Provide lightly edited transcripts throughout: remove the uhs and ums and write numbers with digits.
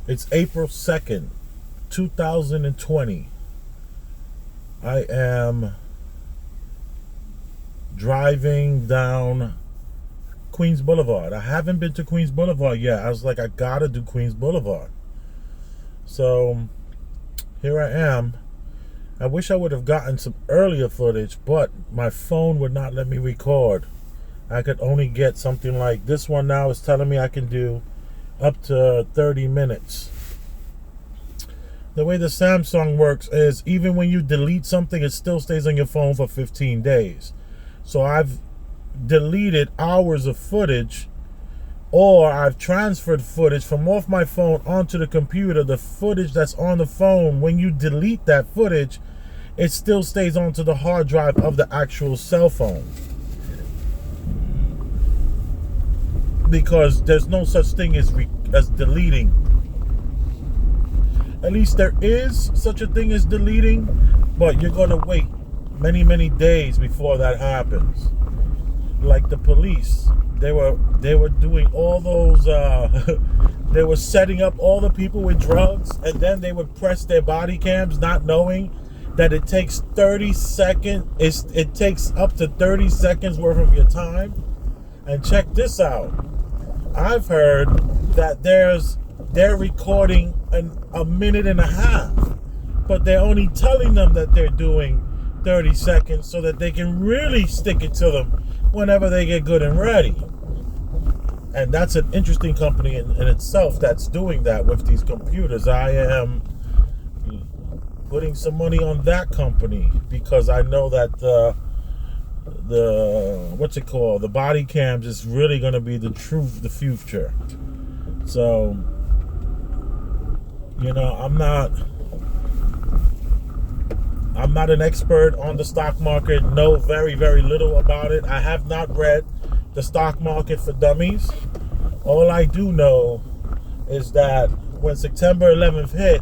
It's April 2nd, 2020. I am driving down Queens Boulevard. I haven't been to Queens Boulevard yet. I was like, I gotta do Queens Boulevard. So here I am. I wish I would have gotten some earlier footage, but my phone would not let me record. I could only get something like this one now is telling me I can do up to 30 minutes. The way the Samsung works is even when you delete something, it still stays on your phone for 15 days. So I've deleted hours of footage, or I've transferred footage from off my phone onto the computer. The footage that's on the phone, when you delete that footage, it still stays onto the hard drive of the actual cell phone. Because there's no such thing as deleting. At least there is such a thing as deleting, but you're gonna wait many days before that happens. Like the police, they were doing all those they were setting up all the people with drugs, and then they would press their body cams, not knowing that it takes 30 seconds. It takes up to 30 seconds worth of your time. And check this out. I've heard that they're recording a minute and a half, but they're only telling them that they're doing 30 seconds so that they can really stick it to them whenever they get good and ready. And that's an interesting company in itself that's doing that with these computers. I am putting some money on that company because I know that the body cams is really going to be the future. So, I'm not an expert on the stock market, know very little about it. I have not read The Stock Market for Dummies. All I do know is that when September 11th hit,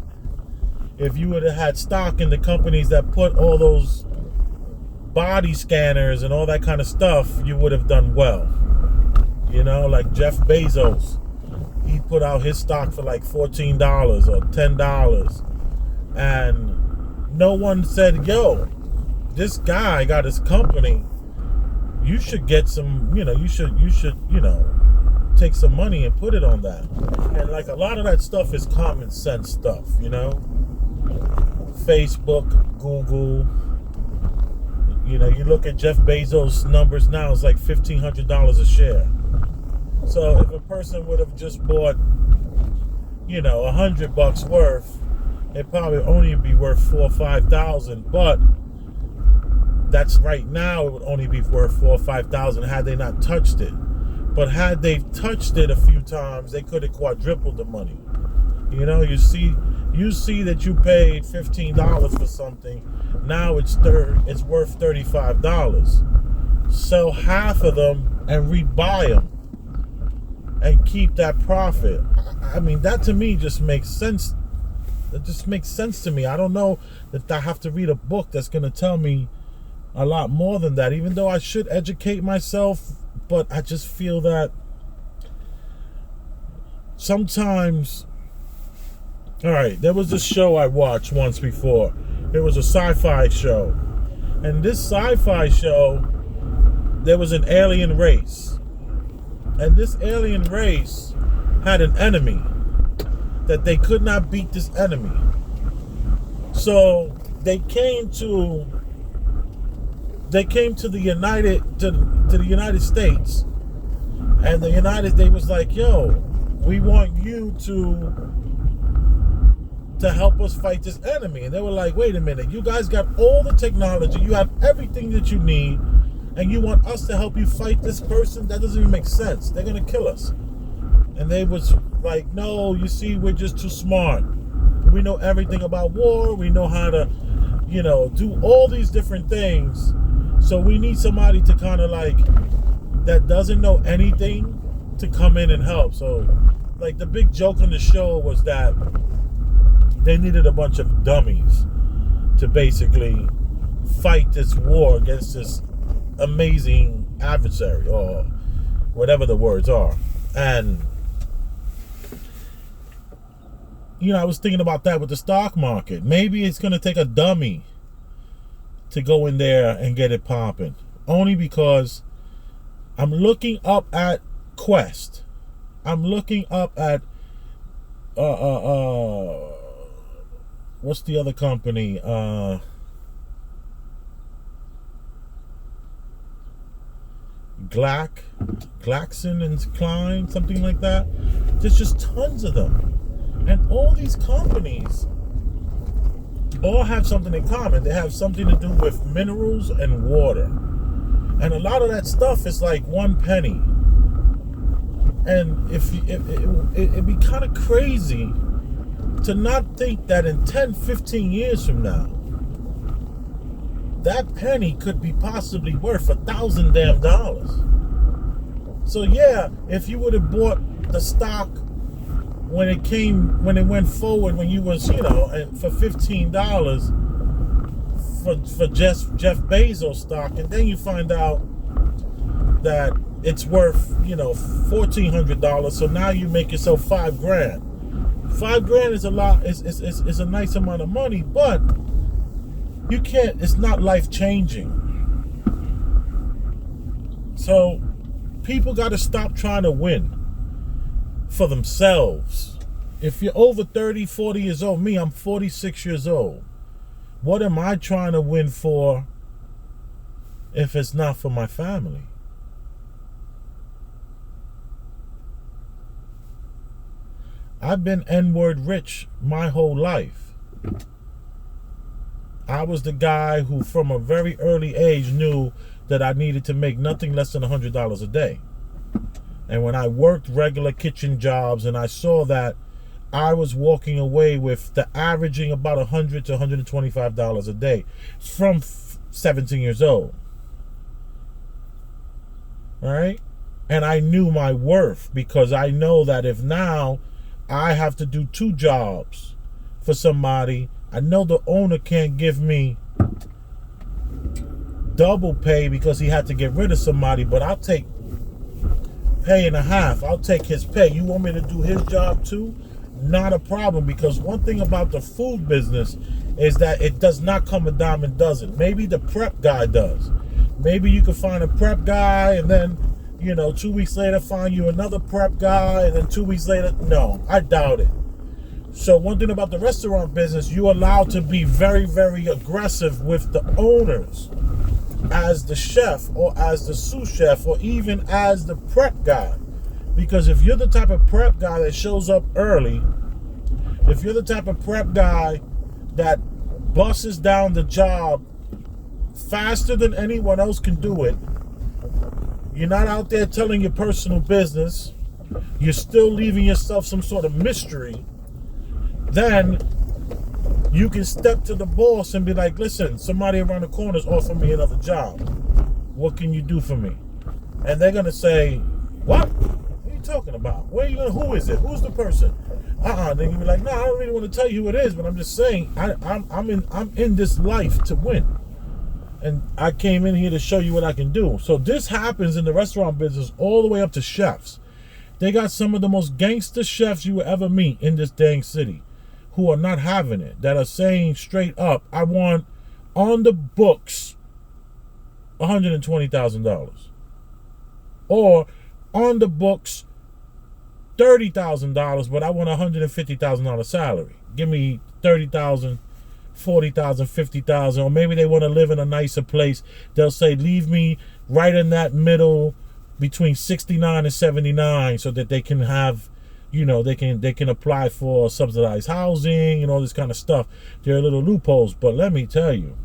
if you would have had stock in the companies that put all those body scanners and all that kind of stuff, you would have done well. Like Jeff Bezos, he put out his stock for like $14 or $10, and no one said, yo, this guy got his company, you should get some, you should take some money and put it on that. And like a lot of that stuff is common sense stuff, Facebook, Google. You look at Jeff Bezos' numbers now, it's like $1,500 a share. So if a person would have just bought, $100 worth, it probably only be worth $4,000 or $5,000. But that's right now, it would only be worth $4,000 or $5,000 had they not touched it. But had they touched it a few times, they could have quadrupled the money. You see that you paid $15 for something. Now it's worth $35. Sell half of them and rebuy them and keep that profit. I mean, that to me just makes sense. It just makes sense to me. I don't know that I have to read a book that's going to tell me a lot more than that, even though I should educate myself. But I just feel that sometimes... All right, there was this show I watched once before. It was a sci-fi show. And this sci-fi show, there was an alien race. And this alien race had an enemy that they could not beat this enemy. So they came to the United States, and they was like, yo, we want you to help us fight this enemy. And they were like, wait a minute, you guys got all the technology, you have everything that you need, and you want us to help you fight this person? That doesn't even make sense. They're gonna kill us. And they was like, no, you see, we're just too smart. We know everything about war. We know how to, do all these different things. So we need somebody to kind of like, that doesn't know anything, to come in and help. So like the big joke on the show was that they needed a bunch of dummies to basically fight this war against this amazing adversary, or whatever the words are. And I was thinking about that with the stock market. Maybe it's going to take a dummy to go in there and get it popping. Only because I'm looking up at Quest. I'm looking up at what's the other company? Glaxon and Klein, something like that. There's just tons of them. And all these companies all have something in common. They have something to do with minerals and water. And a lot of that stuff is like 1 penny. And it'd be kind of crazy to not think that in 10, 15 years from now, that penny could be possibly worth $1,000 damn dollars. So yeah, if you would have bought the stock when it went forward, when you was, for $15 for Jeff Bezos stock, and then you find out that it's worth, $1,400. So now you make yourself $5,000. $5,000 is a lot. Is a nice amount of money, but you can't. It's not life changing. So people got to stop trying to win for themselves. If you're over 30, 40 years old, me, I'm 46 years old. What am I trying to win for if it's not for my family? I've been N-word rich my whole life. I was the guy who from a very early age knew that I needed to make nothing less than $100 a day. And when I worked regular kitchen jobs and I saw that I was walking away with the averaging about $100 to $125 a day from 17 years old. All right? And I knew my worth, because I know that if now I have to do 2 jobs for somebody, I know the owner can't give me double pay because he had to get rid of somebody, but I'll take pay and a half. I'll take his pay. You want me to do his job too? Not a problem, because one thing about the food business is that it does not come a dime a dozen. Maybe the prep guy does. Maybe you can find a prep guy and then 2 weeks later find you another prep guy, and then 2 weeks later, no, I doubt it. So one thing about the restaurant business, you're allowed to be very, very aggressive with the owners as the chef or as the sous chef or even as the prep guy. Because if you're the type of prep guy that shows up early, if you're the type of prep guy that busts down the job faster than anyone else can do it, you're not out there telling your personal business, you're still leaving yourself some sort of mystery, then you can step to the boss and be like, listen, somebody around the corner is offering me another job. What can you do for me? And they're going to say, what? What are you talking about? Who is it? Who's the person? Then you'll be like, no, I don't really want to tell you who it is, but I'm just saying, I'm in this life to win. And I came in here to show you what I can do. So this happens in the restaurant business all the way up to chefs. They got some of the most gangster chefs you will ever meet in this dang city who are not having it, that are saying straight up, I want on the books $120,000. Or on the books $30,000, but I want a $150,000 salary. Give me $30,000. 40,000, 50,000, or maybe they want to live in a nicer place. They'll say, leave me right in that middle between 69 and 79 so that they can have, they can apply for subsidized housing and all this kind of stuff. There are little loopholes, but let me tell you,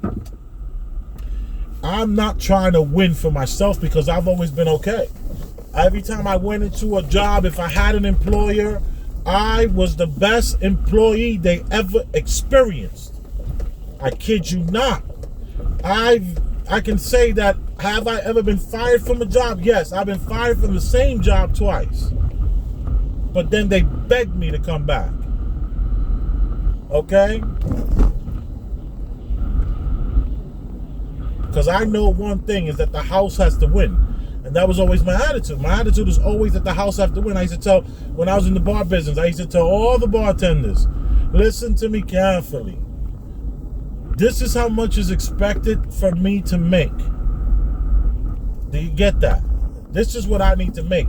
I'm not trying to win for myself because I've always been okay. Every time I went into a job, if I had an employer, I was the best employee they ever experienced. I kid you not. I can say that, have I ever been fired from a job? Yes, I've been fired from the same job twice. But then they begged me to come back. Okay? Because I know one thing is that the house has to win. And that was always my attitude. My attitude is always that the house has to win. I used to tell, when I was in the bar business, I used to tell all the bartenders, Listen to me carefully. This is how much is expected for me to make. Do you get that? This is what I need to make.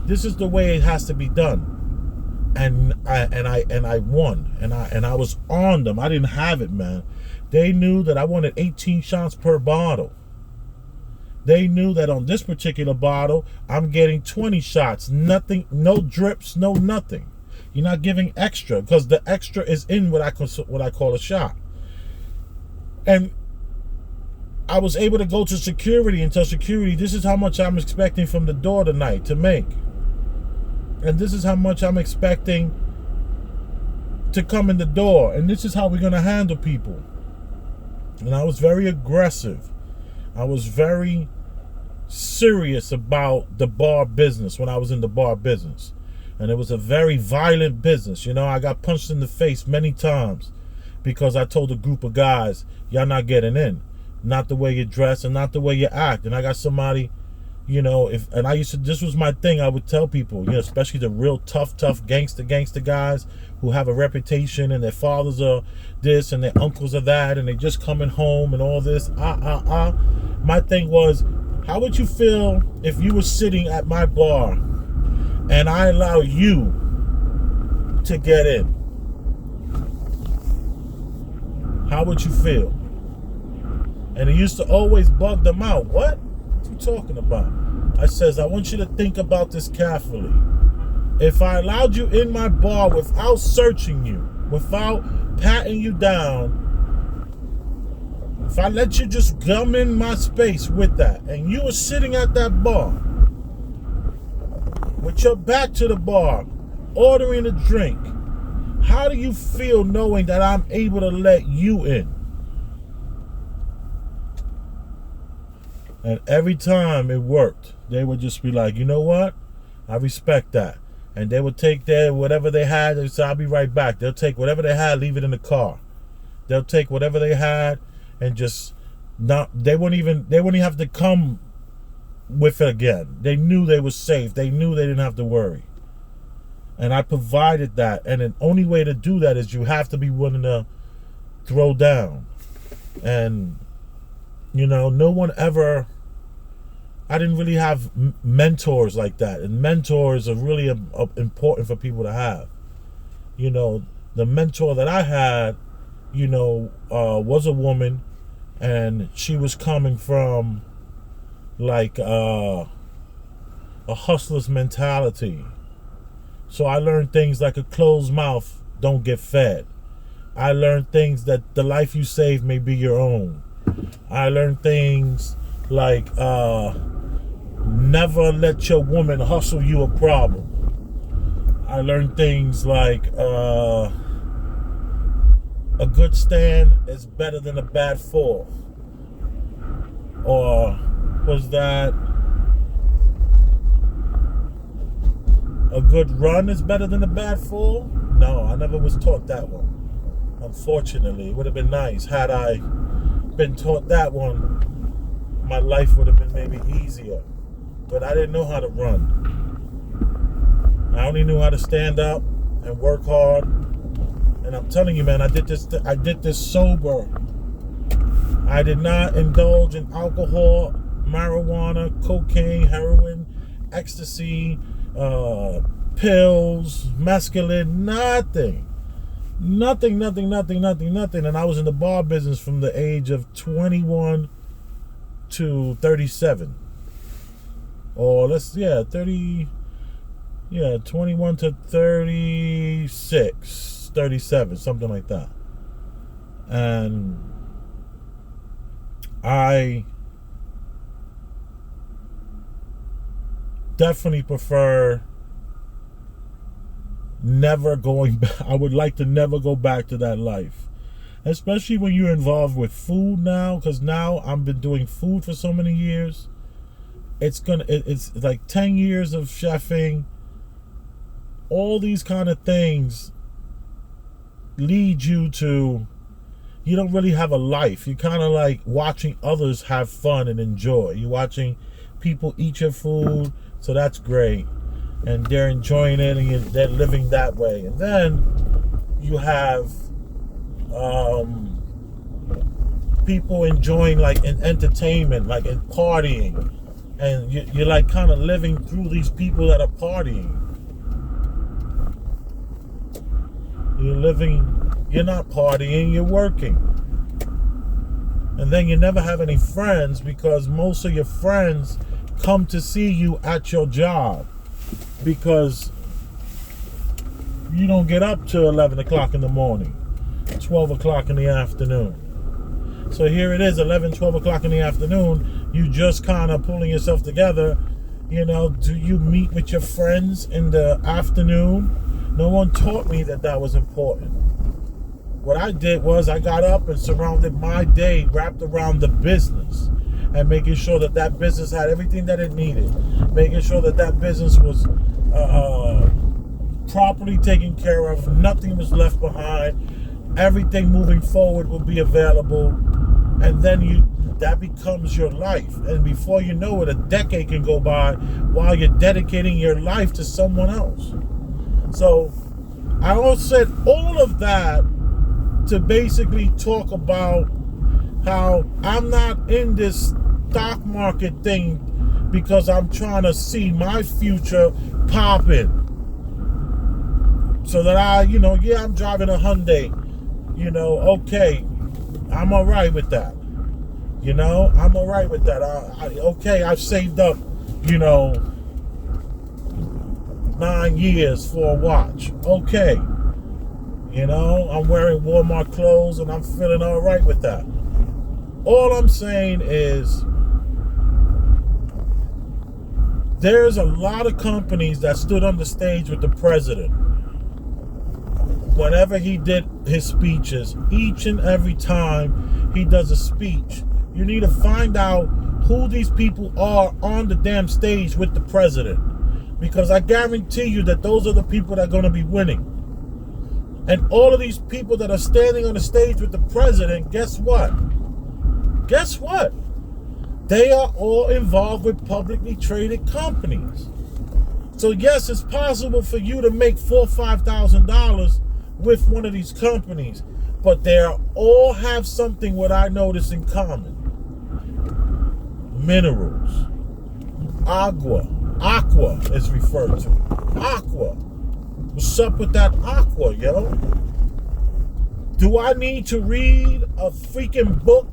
This is the way it has to be done. And I won. And I was on them. I didn't have it, man. They knew that I wanted 18 shots per bottle. They knew that on this particular bottle, I'm getting 20 shots. Nothing, no drips, no nothing. You're not giving extra because the extra is in what I call a shot. And I was able to go to security and tell security, this is how much I'm expecting from the door tonight to make. And this is how much I'm expecting to come in the door. And this is how we're going to handle people. And I was very aggressive. I was very serious about the bar business when I was in the bar business. And it was a very violent business. You know, I got punched in the face many times because I told a group of guys, y'all not getting in. Not the way you dress and not the way you act. And I got somebody, you know, this was my thing. I would tell people, you know, especially the real tough gangster guys who have a reputation and their fathers are this and their uncles are that and they just coming home and all this. My thing was, how would you feel if you were sitting at my bar and I allow you to get in? How would you feel? And it used to always bug them out. What are you talking about? I says, I want you to think about this carefully. If I allowed you in my bar without searching you, without patting you down, if I let you just come in my space with that, and you were sitting at that bar, with your back to the bar, ordering a drink, how do you feel knowing that I'm able to let you in? And every time it worked, they would just be like, you know what? I respect that. And they would take whatever they had. They would say, I'll be right back. They'll take whatever they had, leave it in the car. They'll take whatever they had and just they wouldn't even have to come with it again. They knew they were safe. They knew they didn't have to worry. And I provided that. And the only way to do that is you have to be willing to throw down. And, you know, I didn't really have mentors like that. And mentors are really important for people to have. You know, the mentor that I had, you know, was a woman. And she was coming from, like, a hustler's mentality. So I learned things like a closed mouth don't get fed. I learned things that the life you save may be your own. I learned things like never let your woman hustle you a problem. I learned things like a good stand is better than a bad fall. Or was that a good run is better than a bad fall? No, I never was taught that one. Unfortunately, it would have been nice had I been taught that one. My life would have been maybe easier. But I didn't know how to run. I only knew how to stand up and work hard. And I'm telling you, man, I did this sober. I did not indulge in alcohol, marijuana, cocaine, heroin, ecstasy, pills, mescaline, nothing. Nothing. And I was in the bar business from the age of 21 to 37. Or 21 to 36, 37, something like that. And I definitely prefer never going back. I would like to never go back to that life. Especially when you're involved with food now, because now I've been doing food for so many years. It's like 10 years of chefing. All these kind of things lead you to, you don't really have a life. You're kind of like watching others have fun and enjoy. You're watching people eat your food, so that's great. And they're enjoying it and they're living that way. And then you have people enjoying like in entertainment, like in partying, and you're like kind of living through these people that are partying. You're not partying, you're working. And then you never have any friends because most of your friends come to see you at your job because you don't get up till 11 o'clock in the morning, 12 o'clock in the afternoon. So here it is, 11, 12 o'clock in the afternoon, you just kind of pulling yourself together. Do you meet with your friends in the afternoon? No one taught me that was important. What I did was I got up and surrounded my day wrapped around the business and making sure that business had everything that it needed, making sure that business was properly taken care of, nothing was left behind, everything moving forward will be available, and then that becomes your life. And before you know it, a decade can go by while you're dedicating your life to someone else. So I also said all of that to basically talk about how I'm not in this stock market thing because I'm trying to see my future popping. So that I'm driving a Hyundai, okay, I'm all right with that. I'm all right with that. Okay, I've saved up, 9 years for a watch. Okay. I'm wearing Walmart clothes and I'm feeling all right with that. All I'm saying is there's a lot of companies that stood on the stage with the president whenever he did his speeches. Each and every time he does a speech, you need to find out who these people are on the damn stage with the president, because I guarantee you that those are the people that are going to be winning. And all of these people that are standing on the stage with the president, guess what? Guess what? They are all involved with publicly traded companies. So yes, it's possible for you to make $4,000 or $5,000 with one of these companies, but they all have something what I notice in common. Minerals. Aqua is referred to. Aqua. What's up with that aqua, yo? Do I need to read a freaking book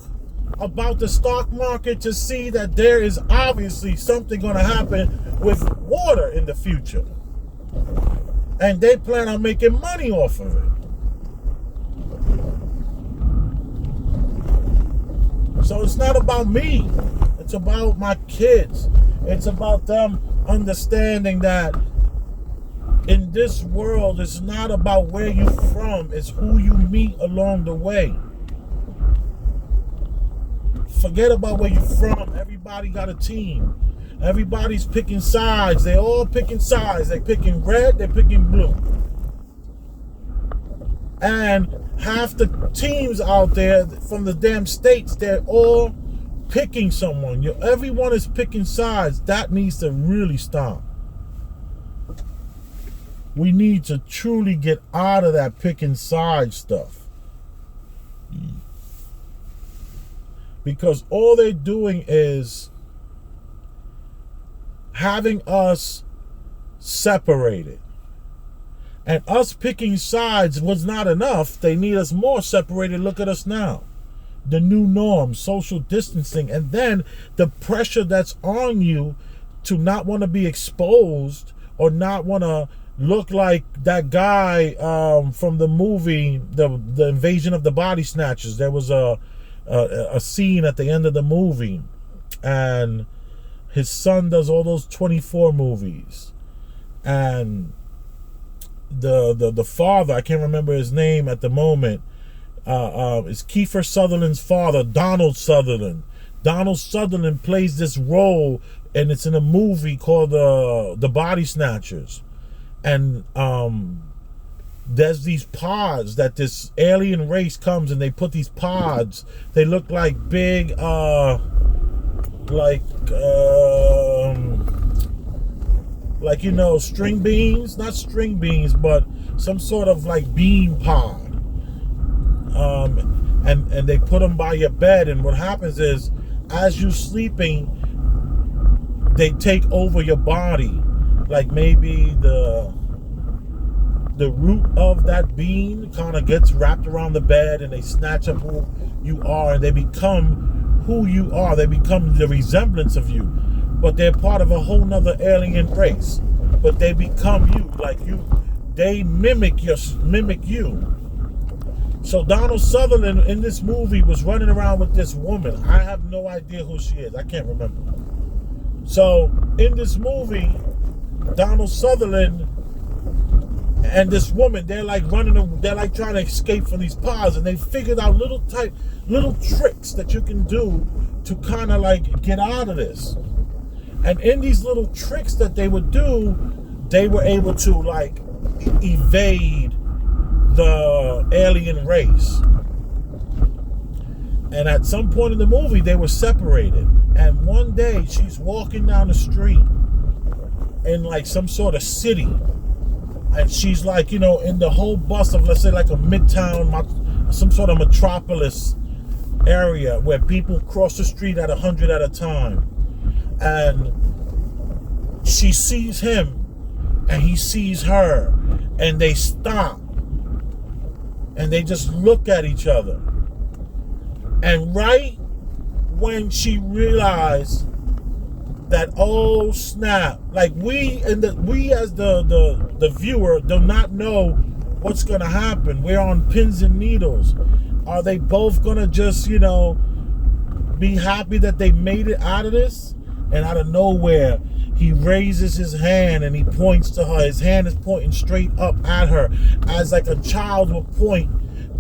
about the stock market to see that there is obviously something going to happen with water in the future? And they plan on making money off of it. So it's not about me. It's about my kids. It's about them understanding that in this world, it's not about where you're from, it's who you meet along the way. Forget about where you're from. Everybody got a team. Everybody's picking sides. They all picking sides. They're picking red, they're picking blue. And half the teams out there from the damn states, they're all picking someone. Everyone is picking sides. That needs to really stop. We need to truly get out of that picking side stuff. Because all they're doing is having us separated. And us picking sides was not enough. They need us more separated. Look at us now. The new norm, social distancing, and then the pressure that's on you to not want to be exposed or not want to look like that guy from the movie, the Invasion of the Body Snatchers. There was a scene at the end of the movie, and his son does all those 24 movies, and the father, I can't remember his name at the moment, is Kiefer Sutherland's father, Donald Sutherland. Donald Sutherland plays this role, and it's in a movie called The Body Snatchers. And there's these pods that this alien race comes, and they put these pods. They look like big, string beans. Not string beans, but some sort of like beam pod. And they put them by your bed, and what happens is, as you're sleeping, they take over your body. Like maybe the root of that beam kind of gets wrapped around the bed, and they snatch up who you are, and they become who you are. They become the resemblance of you, but they're part of a whole nother alien race. But they become you, like you. They mimic you. So Donald Sutherland in this movie was running around with this woman. I have no idea who she is. I can't remember. So in this movie, Donald Sutherland and this woman, they're like trying to escape from these pods, and they figured out little tricks that you can do to kind of like get out of this. And in these little tricks that they would do, they were able to like evade the alien race. And at some point in the movie, they were separated. And one day, she's walking down the street in like some sort of city. And she's like, in the whole bus of, let's say, like a midtown, some sort of metropolis area where people cross the street at 100 at a time. And she sees him, and he sees her, and they stop. And they just look at each other. And right when she realized that, oh snap, like we as the viewer do not know what's gonna happen. We're on pins and needles. Are they both gonna just, be happy that they made it out of this? And out of nowhere, he raises his hand and he points to her. His hand is pointing straight up at her, as like a child would point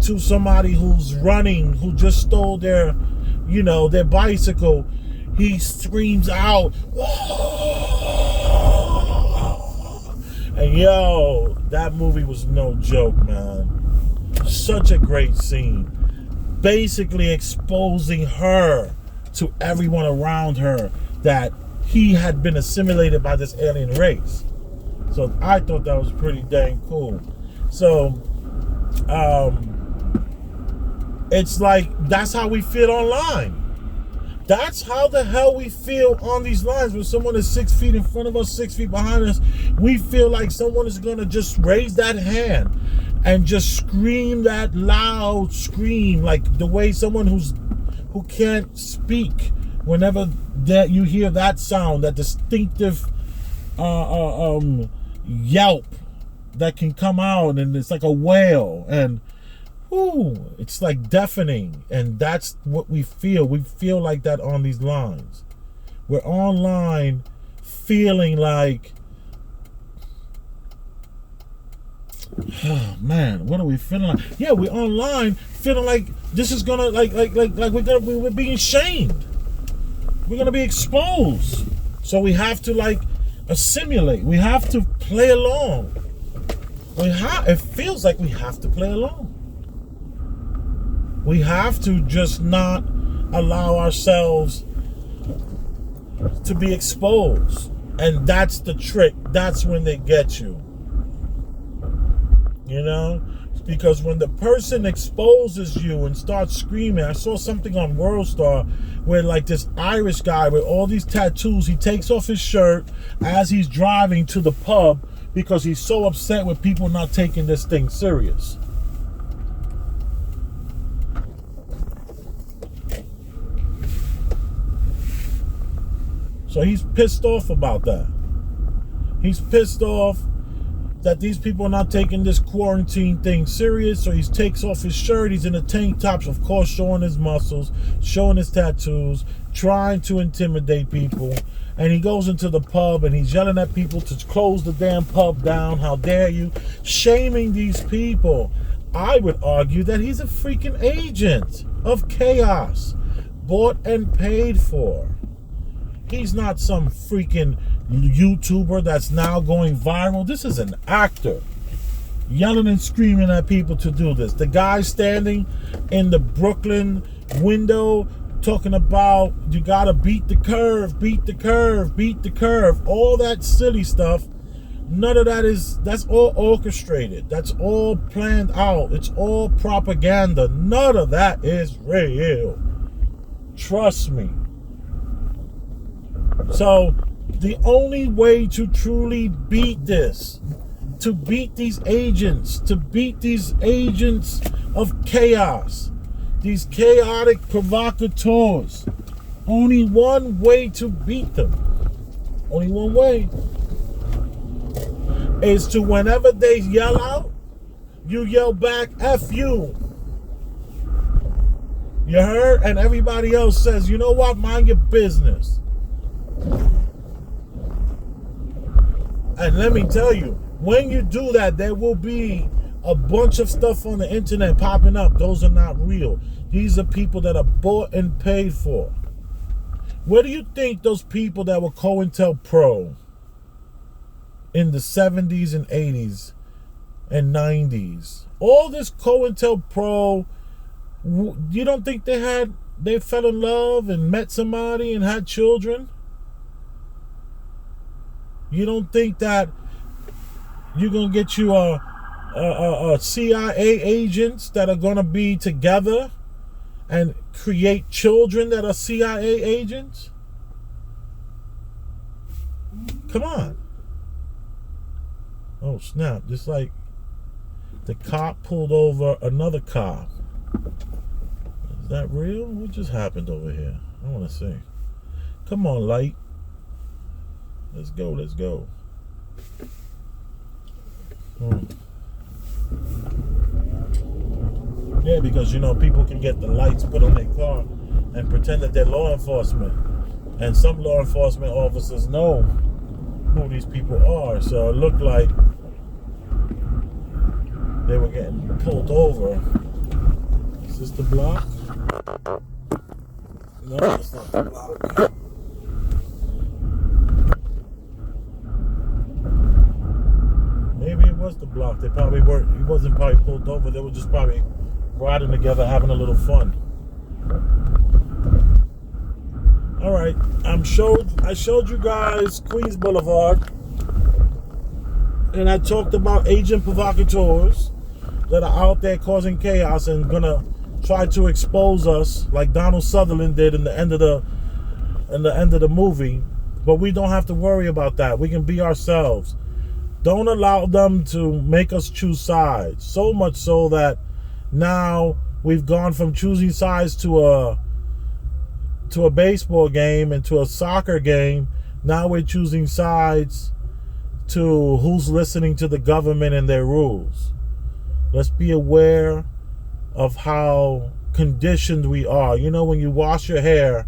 to somebody who's running, who just stole their bicycle. He screams out, and that movie was no joke, man. Such a great scene. Basically exposing her to everyone around her that he had been assimilated by this alien race. So I thought that was pretty dang cool. So it's like, that's how we feel online. That's how the hell we feel on these lines. When someone is 6 feet in front of us, 6 feet behind us, we feel like someone is going to just raise that hand and just scream that loud scream, like the way someone who can't speak, whenever that you hear that sound, that distinctive yelp that can come out, and it's like a wail, and it's like deafening. And that's what we feel. We feel like that on these lines. We're online feeling like, oh man, what are we feeling like? Yeah, we're online feeling like this is gonna we're being shamed. We're gonna be exposed. So we have to assimilate. We have to play along. It feels like we have to play along. We have to just not allow ourselves to be exposed. And that's the trick. That's when they get you. Because when the person exposes you and starts screaming, I saw something on WorldStar where like this Irish guy with all these tattoos, he takes off his shirt as he's driving to the pub because he's so upset with people not taking this thing serious. So he's pissed off about that. He's pissed off that these people are not taking this quarantine thing serious. So he takes off his shirt. He's in a tank top, of course, showing his muscles, showing his tattoos, trying to intimidate people. And he goes into the pub and he's yelling at people to close the damn pub down. How dare you? Shaming these people. I would argue that he's a freaking agent of chaos, bought and paid for. He's not some freaking YouTuber that's now going viral. This is an actor yelling and screaming at people to do this. The guy standing in the Brooklyn window talking about you gotta beat the curve, beat the curve, beat the curve, all that silly stuff. None of that's all orchestrated. That's all planned out. It's all propaganda. None of that is real. Trust me. So the only way to truly beat this, to beat these agents of chaos, these chaotic provocateurs, only one way to beat them, only one way, is to whenever they yell out, you yell back, F you. You heard? And everybody else says, you know what? Mind your business. And let me tell you, when you do that, there will be a bunch of stuff on the internet popping up. Those are not real. These are people that are bought and paid for. Where do you think those people that were COINTELPRO in the 70s and 80s and 90s, all this COINTELPRO, you don't think they fell in love and met somebody and had children? You don't think that you're going to get you a CIA agents that are going to be together and create children that are CIA agents? Come on. Oh, snap. Just like the cop pulled over another cop. Is that real? What just happened over here? I want to see. Come on, light. Let's go, let's go. Yeah, because, you know, people can get the lights put on their car and pretend that they're law enforcement. And some law enforcement officers know who these people are. So it looked like they were getting pulled over. Is this the block? No, it's not the block. Maybe it was the block. They probably weren't. He wasn't probably pulled over. They were just probably riding together, having a little fun. All right, I showed you guys Queens Boulevard, and I talked about agent provocateurs that are out there causing chaos and gonna try to expose us, like Donald Sutherland did in the end of the movie. But we don't have to worry about that. We can be ourselves. Don't allow them to make us choose sides. So much so that now we've gone from choosing sides to a baseball game and to a soccer game. Now we're choosing sides to who's listening to the government and their rules. Let's be aware of how conditioned we are. You know, when you wash your hair,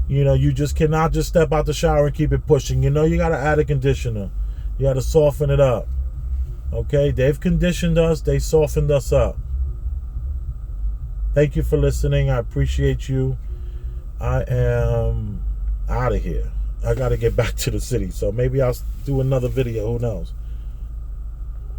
you know, you just cannot just step out the shower and keep it pushing. You know, you got to add a conditioner. You got to soften it up. Okay? They've conditioned us. They softened us up. Thank you for listening. I appreciate you. I am out of here. I got to get back to the city. So maybe I'll do another video. Who knows?